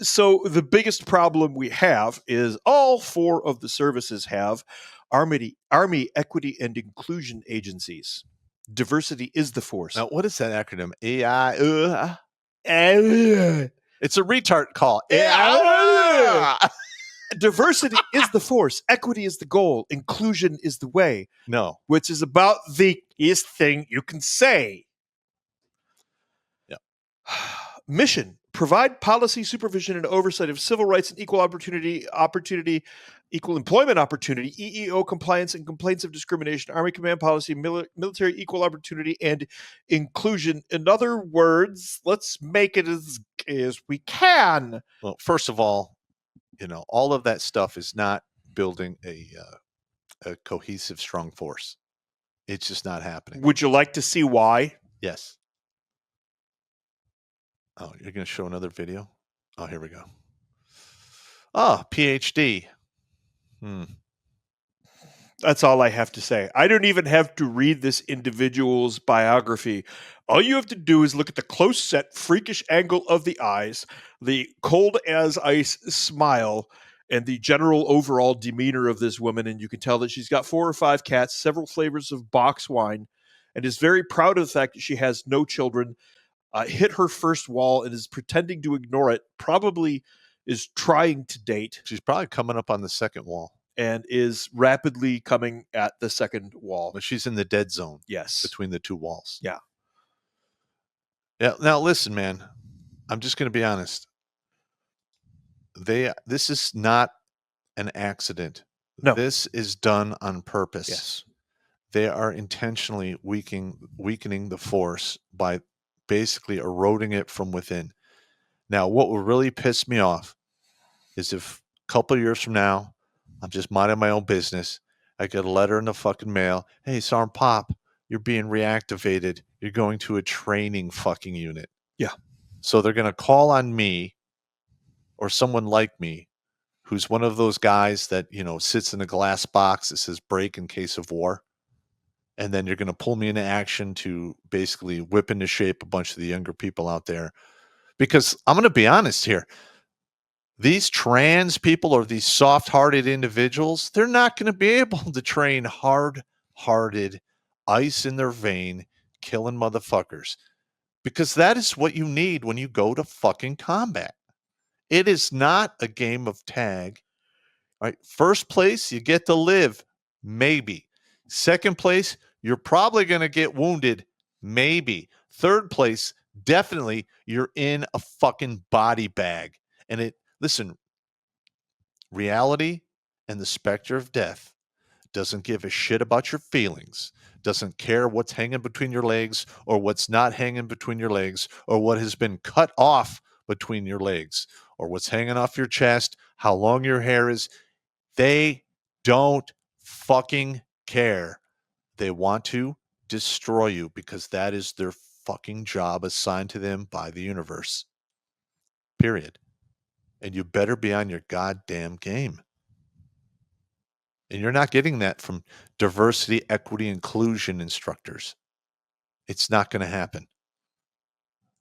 So the biggest problem we have is all 4 of the services have Army Equity and Inclusion Agencies. Diversity is the force. Now, what is that acronym? AI. It's a retard call. Diversity is the force. Equity is the goal. Inclusion is the way. No. Which is about the easiest thing you can say. Yeah. Mission: provide policy, supervision, and oversight of civil rights and equal employment opportunity, EEO compliance and complaints of discrimination, Army command policy, military equal opportunity, and inclusion. In other words, let's make it as gay as we can. Well, first of all, all of that stuff is not building a cohesive, strong force. It's just not happening. Would you like to see why? Yes. Oh, you're going to show another video? Oh, here we go. Oh, PhD. That's all I have to say. I don't even have to read this individual's biography. All you have to do is look at the close-set, freakish angle of the eyes, the cold-as-ice smile, and the general overall demeanor of this woman, and you can tell that she's got 4 or 5 cats, several flavors of box wine, and is very proud of the fact that she has no children, hit her first wall, and is pretending to ignore it, probably is trying to date. She's probably coming up on the second wall. And is rapidly coming at the second wall. But she's in the dead zone. Yes. Between the 2 walls. Yeah. Yeah. Now, listen, man. I'm just going to be honest. This is not an accident. No. This is done on purpose. Yes. They are intentionally weakening the force by basically eroding it from within. Now, what will really piss me off is if a couple of years from now, I'm just minding my own business. I get a letter in the fucking mail. Hey, Sergeant Pop, you're being reactivated. You're going to a training fucking unit. Yeah. So they're going to call on me or someone like me who's one of those guys that, sits in a glass box that says break in case of war. And then you're going to pull me into action to basically whip into shape a bunch of the younger people out there. Because I'm going to be honest here. These trans people or these soft-hearted individuals, they're not going to be able to train hard-hearted, ice in their vein, killing motherfuckers. Because that is what you need when you go to fucking combat. It is not a game of tag. All right? First place, you get to live. Maybe. Second place, you're probably going to get wounded. Maybe. Third place, definitely you're in a fucking body bag. And listen, reality and the specter of death doesn't give a shit about your feelings, doesn't care what's hanging between your legs or what's not hanging between your legs or what has been cut off between your legs or what's hanging off your chest, how long your hair is. They don't fucking care. They want to destroy you because that is their fucking job assigned to them by the universe. Period. And you better be on your goddamn game. And you're not getting that from diversity, equity, inclusion instructors. It's not going to happen.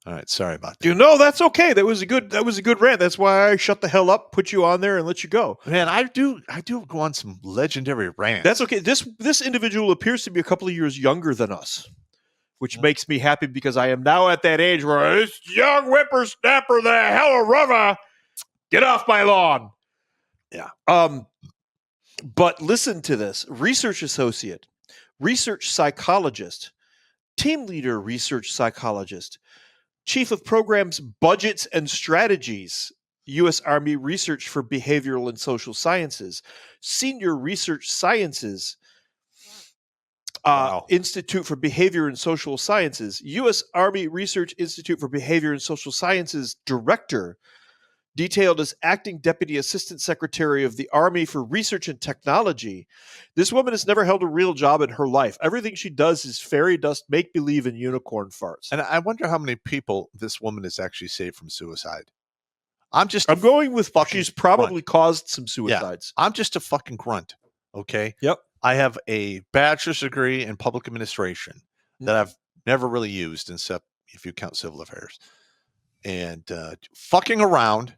All right, sorry about that. That's okay. That was a good rant. That's why I shut the hell up, put you on there, and let you go. Man, I do go on some legendary rants. That's okay. This individual appears to be a couple of years younger than us, which makes me happy because I am now at that age where this young whippersnapper, the hell of rubber, get off my lawn. Yeah. But listen to this. Research associate, research psychologist, team leader research psychologist, chief of programs, budgets, and strategies, U.S. Army Research for Behavioral and Social Sciences, senior research sciences, Institute for Behavior and Social Sciences, U.S. Army Research Institute for Behavior and Social Sciences director, detailed as acting deputy assistant secretary of the Army for Research and Technology. This woman has never held a real job in her life. Everything she does is fairy dust, make-believe, and unicorn farts. And I wonder how many people this woman has actually saved from suicide. I'm going with she's probably caused some suicides. Yeah, I'm just a fucking grunt, okay? Yep. I have a bachelor's degree in public administration that I've never really used, except if you count civil affairs. and fucking around,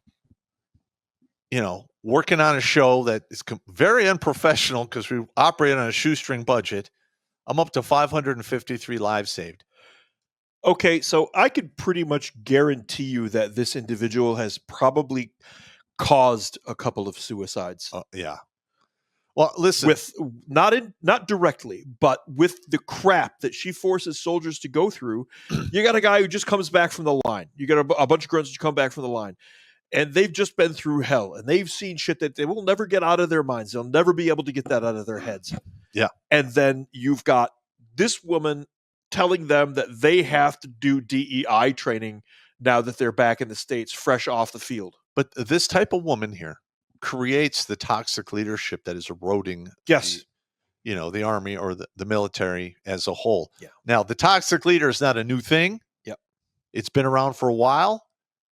working on a show that is very unprofessional because we operate on a shoestring budget. I'm up to 553 lives saved. Okay, so I could pretty much guarantee you that this individual has probably caused a couple of suicides. Yeah. Well, listen, With not directly, but with the crap that she forces soldiers to go through. You got a guy who just comes back from the line. You got a bunch of grunts who come back from the line, and they've just been through hell, and they've seen shit that they will never get out of their minds. They'll never be able to get that out of their heads. Yeah. And then you've got this woman telling them that they have to do DEI training now that they're back in the States, fresh off the field. But this type of woman here creates the toxic leadership that is eroding Yes. the army or the military as a whole. Yeah. Now, the toxic leader is not a new thing. Yep. It's been around for a while,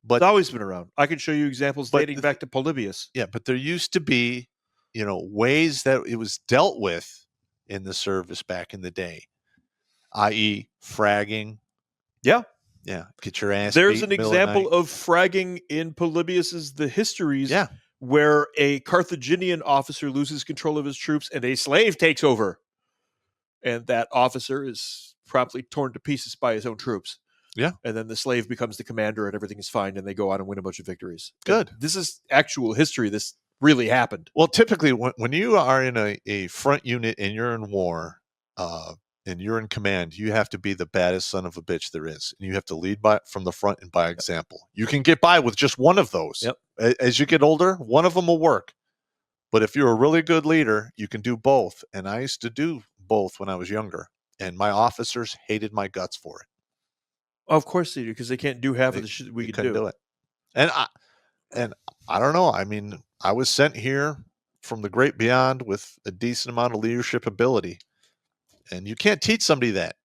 but it's always been around. I can show you examples dating back to Polybius. Yeah, but there used to be, ways that it was dealt with in the service back in the day, i.e. fragging. Yeah. Yeah. Get your ass There's beat an in the middle example the of fragging in Polybius's The Histories. Yeah. Where a Carthaginian officer loses control of his troops and a slave takes over. And that officer is promptly torn to pieces by his own troops. Yeah. And then the slave becomes the commander and everything is fine and they go on and win a bunch of victories. Good. And this is actual history. This really happened. Well, typically when you are in a front unit and you're in war, and you're in command, you have to be the baddest son of a bitch there is. And you have to lead from the front and by example. You can get by with just one of those. Yep. As you get older, one of them will work. But if you're a really good leader, you can do both. And I used to do both when I was younger. And my officers hated my guts for it. Of course they do, because they can't do half of the shit we could do. It. And I don't know. I mean, I was sent here from the great beyond with a decent amount of leadership ability. And you can't teach somebody that.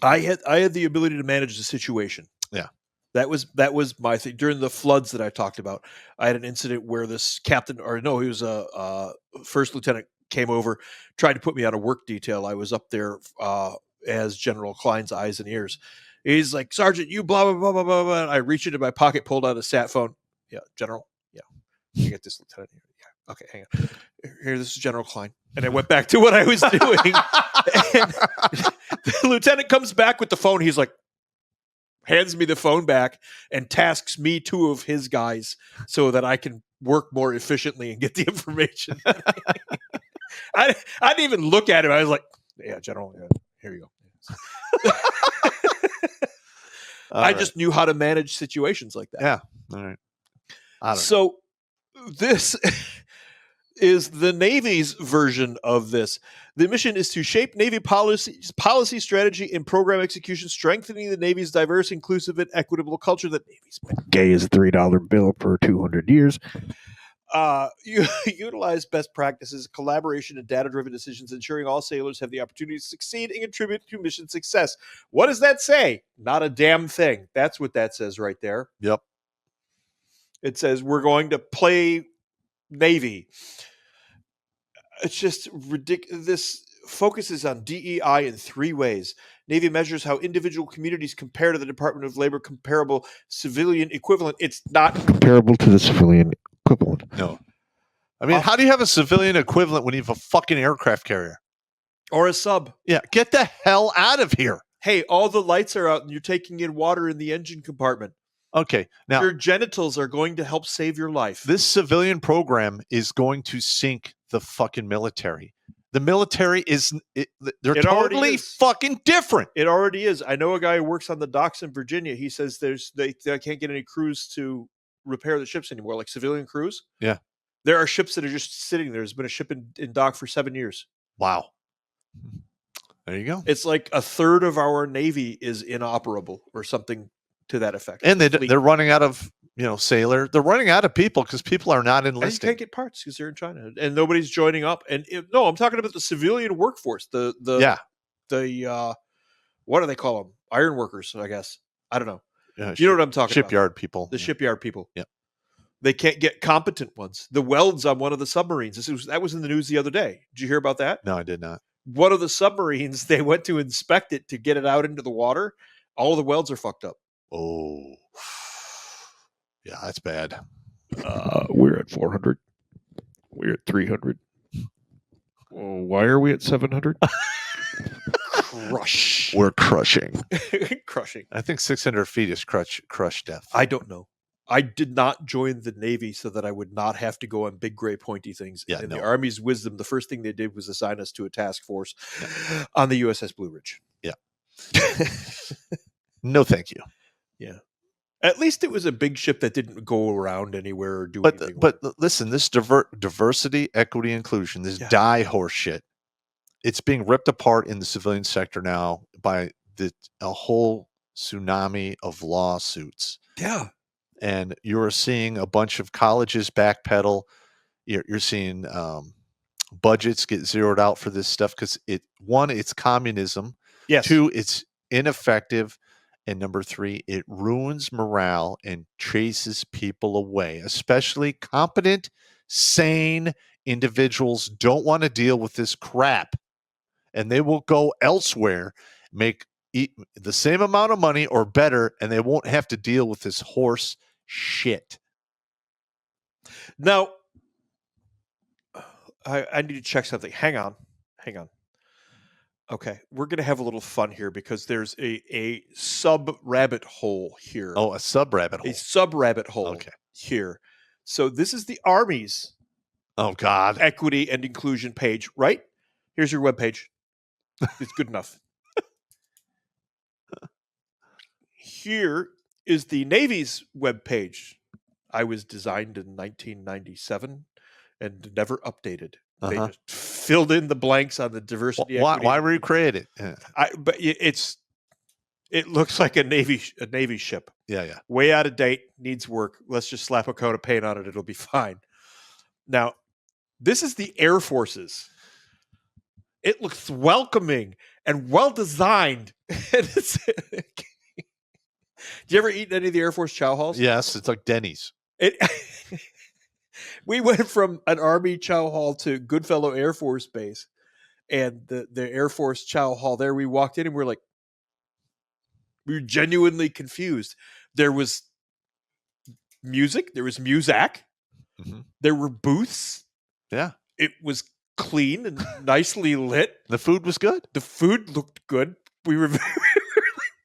I had the ability to manage the situation. Yeah. That was my thing. During the floods that I talked about, I had an incident where this captain, or no, he was a first lieutenant, came over, tried to put me on a work detail. I was up there as General Klein's eyes and ears. He's like, Sergeant, you blah, blah, blah, blah, blah, blah. I reached into my pocket, pulled out a sat phone. Yeah, General. Yeah. You get this, Lieutenant. Yeah. Okay, hang on. Here, this is General Klein. And I went back to what I was doing. And the lieutenant comes back with the phone. He's like, hands me the phone back and tasks me 2 of his guys so that I can work more efficiently and get the information. I didn't even look at him. I was like, yeah, General, yeah, here you go. I just knew how to manage situations like that. Yeah. All right. So this is the Navy's version of this. The mission is to shape Navy policy, strategy, and program execution, strengthening the Navy's diverse, inclusive, and equitable culture. The Navy's been gay as a $3 bill for 200 years. You utilize best practices, collaboration, and data-driven decisions, ensuring all sailors have the opportunity to succeed and contribute to mission success. What does that say? Not a damn thing. That's what that says right there. Yep. It says we're going to play Navy. It's just ridiculous. This focuses on DEI in 3 ways. Navy measures how individual communities compare to the Department of Labor comparable civilian equivalent. It's not comparable to the civilian equivalent. No. I mean, how do you have a civilian equivalent when you have a fucking aircraft carrier? Or a sub. Yeah, get the hell out of here. Hey, all the lights are out and you're taking in water in the engine compartment. Okay, now your genitals are going to help save your life. This civilian program is going to sink the fucking military. The military they're totally fucking different. It already is. I know a guy who works on the docks in Virginia. He says they can't get any crews to repair the ships anymore, like civilian crews. Yeah. There are ships that are just sitting there. There's been a ship in dock for 7 years. Wow. There you go. It's like a third of our Navy is inoperable or something to that effect. And they're running out of, sailor. They're running out of people because people are not enlisting. And you can't get parts because they're in China and nobody's joining up. And no, I'm talking about the civilian workforce. The what do they call them? Iron workers, I guess. I don't know. You know what I'm talking about? Shipyard people. The shipyard people. Yeah. They can't get competent ones. The welds on one of the submarines. That was in the news the other day. Did you hear about that? No, I did not. One of the submarines, they went to inspect it to get it out into the water. All the welds are fucked up. Oh. Yeah, that's bad. We're at 400. We're at 300. Oh, why are we at 700? Crush. We're crushing. Crushing. I think 600 feet is crush depth. I don't know. I did not join the Navy so that I would not have to go on big, gray, pointy things. Yeah, and in no. the Army's wisdom, the first thing they did was assign us to a task force on the USS Blue Ridge. Yeah. No, thank you. Yeah. At least it was a big ship that didn't go around anywhere or do anything. But listen, this diversity, equity, inclusion, this DEI horse shit, it's being ripped apart in the civilian sector now by a whole tsunami of lawsuits. Yeah. And you're seeing a bunch of colleges backpedal. You're seeing budgets get zeroed out for this stuff because it's communism. Yes. 2, it's ineffective. And number 3, it ruins morale and chases people away, especially competent, sane individuals don't want to deal with this crap. And they will go elsewhere, make the same amount of money or better, and they won't have to deal with this horse shit. Now, I need to check something. Hang on. Okay, we're going to have a little fun here because there's a sub-rabbit hole here. Oh, a sub-rabbit hole. A sub-rabbit hole here. So this is the Army's equity and inclusion page, right? Here's your webpage. It's good enough. Here is the Navy's webpage. I was designed in 1997 and never updated. They just filled in the blanks on the diversity. Why recreate it? Yeah. But it looks like a Navy ship. Yeah. Way out of date, needs work. Let's just slap a coat of paint on it. It'll be fine. Now, this is the Air Force's. It looks welcoming and well designed. Do you ever eat any of the Air Force chow halls? Yes, it's like Denny's. We went from an Army chow hall to Goodfellow Air Force Base, and the Air Force chow hall there. We walked in and we were genuinely confused. There was music. There was Muzak. Mm-hmm. There were booths. Yeah, it was clean and nicely lit. The food was good. The food looked good. We were.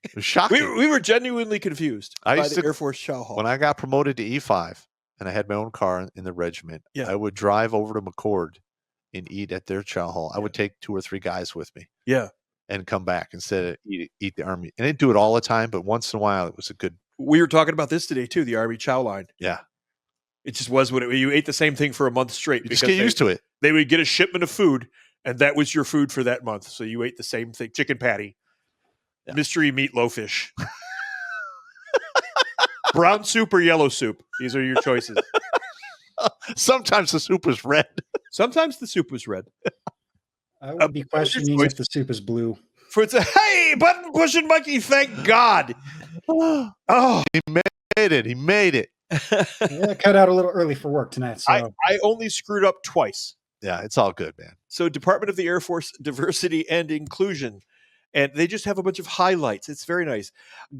It was shocking. We were genuinely confused by the Air Force chow hall. When I got promoted to E5 and I had my own car in the regiment, I would drive over to McCord and eat at their chow hall. I would take 2 or 3 guys with me. Yeah. And come back instead of eat the Army. And I didn't do it all the time, but once in a while it was a good. We were talking about this today too, the Army chow line. Yeah. It just was what you ate the same thing for a month straight. You just get used to it. They would get a shipment of food, and that was your food for that month. So you ate the same thing: chicken patty, mystery meatloafish, brown soup or yellow soup. These are your choices. Sometimes the soup was red. Sometimes the soup was red. I would be questioning if the soup is blue. Hey, button pushing monkey! Thank God. Oh, he made it. He made it. Yeah, cut out a little early for work tonight. So I only screwed up twice. Yeah, it's all good, man. So Department of the Air Force Diversity and Inclusion. And they just have a bunch of highlights. It's very nice.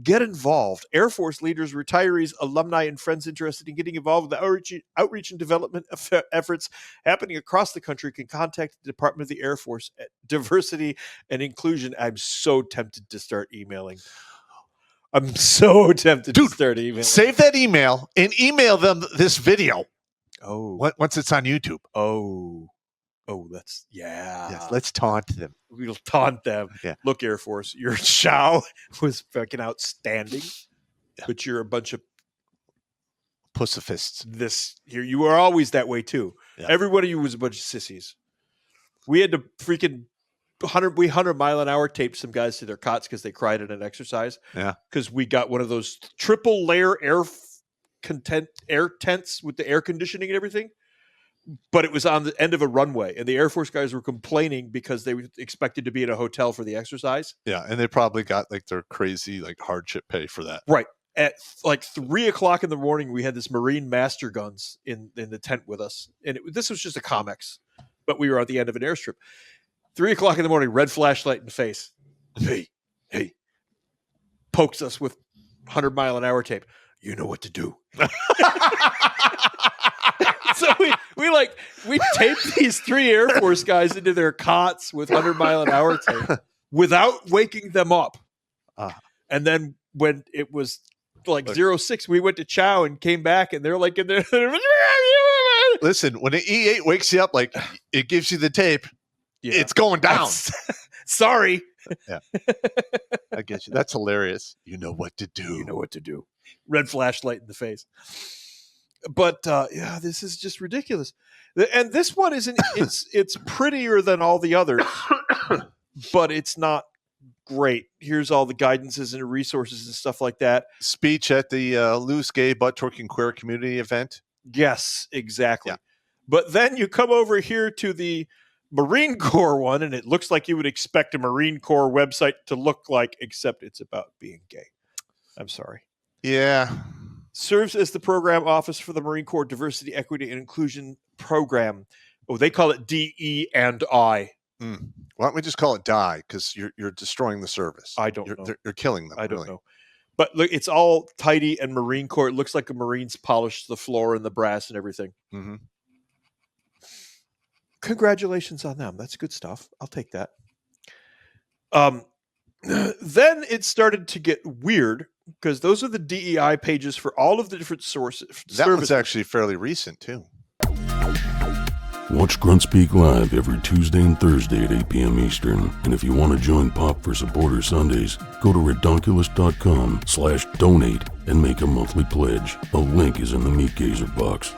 Get involved. Air Force leaders, retirees, alumni, and friends interested in getting involved with the outreach and development efforts happening across the country can contact the Department of the Air Force at Diversity and Inclusion. I'm so tempted to start emailing. I'm so tempted to start emailing. Save that email and email them this video. Oh. Once it's on YouTube. Oh, that's, Yes, let's taunt them. We'll taunt them. Yeah. Look, Air Force, your chow was fucking outstanding, but you're a bunch of pussifists. You were always that way too. Yeah. Every one of you was a bunch of sissies. We had to freaking 100 mile an hour tape some guys to their cots because they cried at an exercise. Yeah, because we got one of those triple layer air tents with the air conditioning and everything. But it was on the end of a runway, and the Air Force guys were complaining because they were expected to be in a hotel for the exercise. Yeah, and they probably got like their crazy hardship pay for that. Right. At 3:00 in the morning, we had this Marine Master Guns in the tent with us, and this was just a comics, but we were at the end of an airstrip. 3:00 in the morning, red flashlight in the face. Hey, pokes us with 100-mile-an-hour tape. You know what to do. So we taped these 3 Air Force guys into their cots with 100-mile-an-hour tape without waking them up. And then when it was like 06, we went to chow and came back, and they're like in there. Listen, when an E8 wakes you up, like it gives you the tape, it's going down. Sorry. Yeah, I get you. That's hilarious. You know what to do. You know what to do. Red flashlight in the face. But yeah, this is just ridiculous. And this one isn't. It's prettier than all the others, but it's not great. Here's all the guidances and resources and stuff like that. Speech at the loose, gay, butt twerking queer community event. Yes, exactly. Yeah. But then you come over here to the Marine Corps one, and it looks like you would expect a Marine Corps website to look like, except it's about being gay. I'm sorry. Yeah. Serves as the program office for the Marine Corps Diversity, Equity, and Inclusion Program. Oh, they call it DE&I. Why don't we just call it DIE? Because you're destroying the service. I don't know. You're killing them. I don't know. But look, it's all tidy and Marine Corps. It looks like a Marine's polished the floor and the brass and everything. Mm-hmm. Congratulations on them. That's good stuff. I'll take that. Then it started to get weird because those are the DEI pages for all of the different sources. That was actually fairly recent too. Watch Grunt Speak live every Tuesday and Thursday at 8 p.m. Eastern. And if you want to join Pop for Supporter Sundays, go to redonkulous.com/donate and make a monthly pledge. A link is in the Meat Gazer box.